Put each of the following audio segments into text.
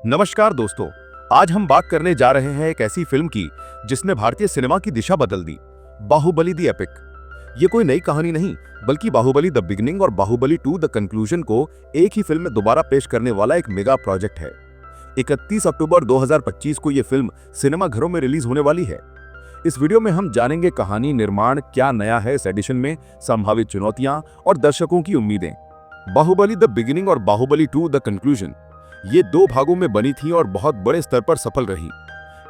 नमस्कार दोस्तों। आज हम बात करने जा रहे हैं एक ऐसी फिल्म की जिसने भारतीय सिनेमा की दिशा बदल दी। Baahubali the epic. ये कोई नई कहानी नहीं, बल्कि बाहुबली द बिगिनिंग और बाहुबली 2 द कंक्लूजन को एक ही फिल्म में दोबारा पेश करने वाला एक मेगा प्रोजेक्ट है। 31 अक्टूबर 2025 को ये फिल्म सिनेमा घरों में रिलीज होने वाली है। इस वीडियो में हम जानेंगे कहानी, निर्माण क्या नया है इस एडिशन में, संभावित चुनौतियां और दर्शकों की उम्मीदें। बाहुबली द बिगिनिंग और बाहुबली 2 द कंक्लूजन ये दो भागों में बनी थी और बहुत बड़े स्तर पर सफल रही।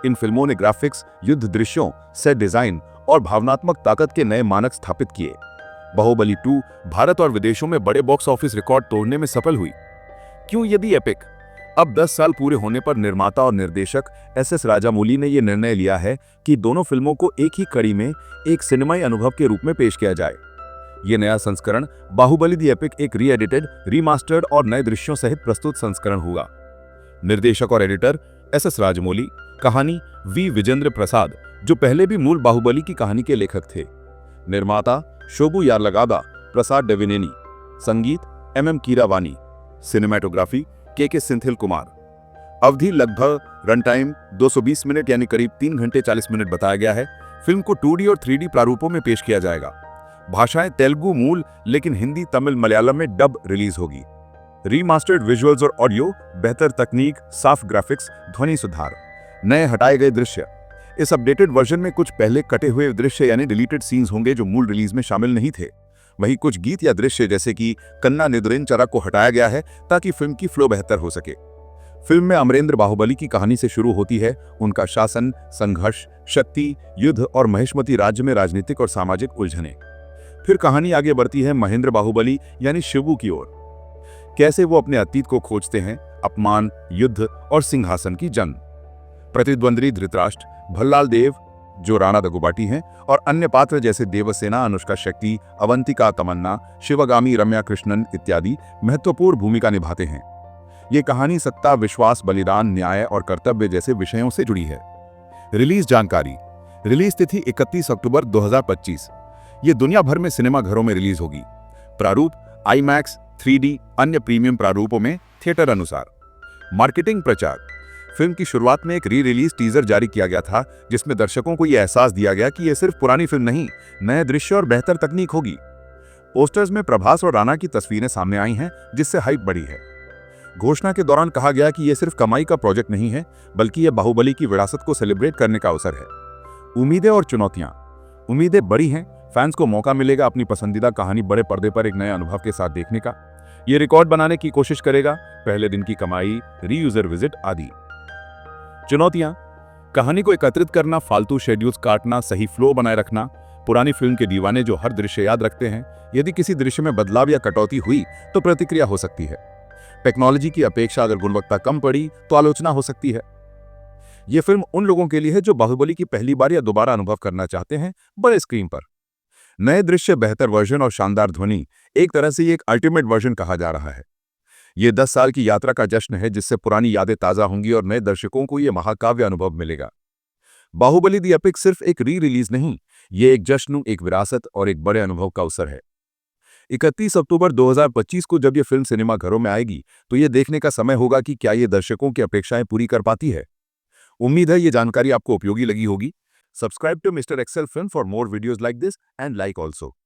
इन फिल्मों ने ग्राफिक्स, युद्ध दृश्यों, सेट डिजाइन और भावनात्मक ताकत के नए मानक स्थापित किए। बाहुबली 2 भारत और विदेशों में बड़े बॉक्स ऑफिस रिकॉर्ड तोड़ने में सफल हुई। क्यों यदि एपिक? अब 10 साल पूरे होने पर निर्माता और निर्देशक एस राजामौली ने यह निर्णय लिया है कि दोनों फिल्मों को एक ही कड़ी में एक सिनेमाई अनुभव के रूप में पेश किया जाए। ये नया संस्करण बाहुबली द एपिक एक री-एडिटेड, रीमास्टर्ड और नए दृश्यों सहित प्रस्तुत संस्करण होगा। निर्देशक और एडिटर एस राजामौली, कहानी वी विजेंद्र प्रसाद, जो पहले भी मूल बाहुबली की कहानी के लेखक थे। निर्माता शोभू यार्लगादा, प्रसाद डेविनेनी, संगीत MM कीरावानी, सिनेमेटोग्राफी के सिंथिल कुमार। अवधि लगभग रन टाइम 220 मिनट यानी करीब 3 घंटे 40 मिनट बताया गया है। फिल्म को 2D और 3D प्रारूपों में पेश किया जाएगा। भाषाएं तेलुगु मूल, लेकिन हिंदी, तमिल, मलयालम में डब रिलीज होगी। रीमास्टर्ड विजुअल्स और ऑडियो, बेहतर तकनीक, साफ ग्राफिक्स, ध्वनि सुधार, नए हटाए गए दृश्य। इस अपडेटेड वर्जन में कुछ पहले कटे हुए दृश्य यानी डिलीटेड सीन्स होंगे जो मूल रिलीज में शामिल नहीं थे। वहीं कुछ गीत या दृश्य जैसे कि कन्ना निद्रेन चरा को हटाया गया है ताकि फिल्म की फ्लो बेहतर हो सके। फिल्म में अमरेंद्र बाहुबली की कहानी से शुरू होती है, उनका शासन, संघर्ष, शक्ति, युद्ध और महेशमती राज्य में राजनीतिक और सामाजिक उलझने। फिर कहानी आगे बढ़ती है महेंद्र बाहुबली यानी शिवू की ओर। कैसे वो अपने अतीत को खोजते हैं, अपमान, युद्ध और सिंहासन की जंग। प्रतिद्वंद्वी धृतराष्ट्र, भल्लाल देव जो राणा दगुबाटी हैं, और अन्य पात्र जैसे देवसेना, अनुष्का शक्ति, अवंतिका तमन्ना, शिवगामी रम्या कृष्णन इत्यादि महत्वपूर्ण भूमिका निभाते हैं। ये कहानी सत्ता, विश्वास, बलिदान, न्याय और कर्तव्य जैसे विषयों से जुड़ी है। रिलीज जानकारी। रिलीज तिथि 31 अक्टूबर 2025। ये दुनिया भर में सिनेमा घरों में रिलीज होगी। प्रारूप IMAX, 3D, अन्य प्रीमियम प्रारूपों में थिएटर अनुसार। मार्केटिंग प्रचार। फिल्म की शुरुआत में एक री-रिलीज टीजर जारी किया गया था जिसमें दर्शकों को यह एहसास दिया गया कि यह सिर्फ पुरानी फिल्म नहीं, नए दृश्य और बेहतर तकनीक होगी। पोस्टर्स में प्रभास और राणा की तस्वीरें सामने आई हैं जिससे हाइप बढ़ी है। घोषणा के दौरान कहा गया कि यह सिर्फ कमाई का प्रोजेक्ट नहीं है, बल्कि यह बाहुबली की विरासत को सेलिब्रेट करने का अवसर है। उम्मीदें और चुनौतियां। उम्मीदें बड़ी हैं। फैंस को मौका मिलेगा अपनी पसंदीदा कहानी बड़े पर्दे पर एक नए अनुभव के साथ देखने का। ये रिकॉर्ड बनाने की कोशिश करेगा, पहले दिन की कमाई, रीयूजर विजिट आदि। चुनौतियां: कहानी को एकत्रित करना, फालतू शेड्यूल्स काटना, सही फ्लो बनाए रखना। पुरानी फिल्म के दीवाने जो हर दृश्य याद रखते हैं, यदि किसी दृश्य में बदलाव या कटौती हुई तो प्रतिक्रिया हो सकती है। टेक्नोलॉजी की अपेक्षा अगर गुणवत्ता कम पड़ी तो आलोचना हो सकती है। यह फिल्म उन लोगों के लिए है जो बाहुबली की पहली बार या दोबारा अनुभव करना चाहते हैं बड़े स्क्रीन पर। नए दृश्य, बेहतर वर्जन और शानदार ध्वनि, एक तरह से ये एक अल्टीमेट वर्जन कहा जा रहा है। ये 10 साल की यात्रा का जश्न है जिससे पुरानी यादें ताजा होंगी और नए दर्शकों को ये महाकाव्य अनुभव मिलेगा। बाहुबली द एपिक सिर्फ एक री-रिलीज नहीं, ये एक जश्न, एक विरासत और एक बड़े अनुभव का अवसर है। 31 अक्टूबर 2025 को जब यह फिल्म सिनेमा घरों में आएगी तो यह देखने का समय होगा कि क्या ये दर्शकों की अपेक्षाएं पूरी कर पाती है। उम्मीद है ये जानकारी आपको उपयोगी लगी होगी। Subscribe to mister Excel film for more videos like this and like also.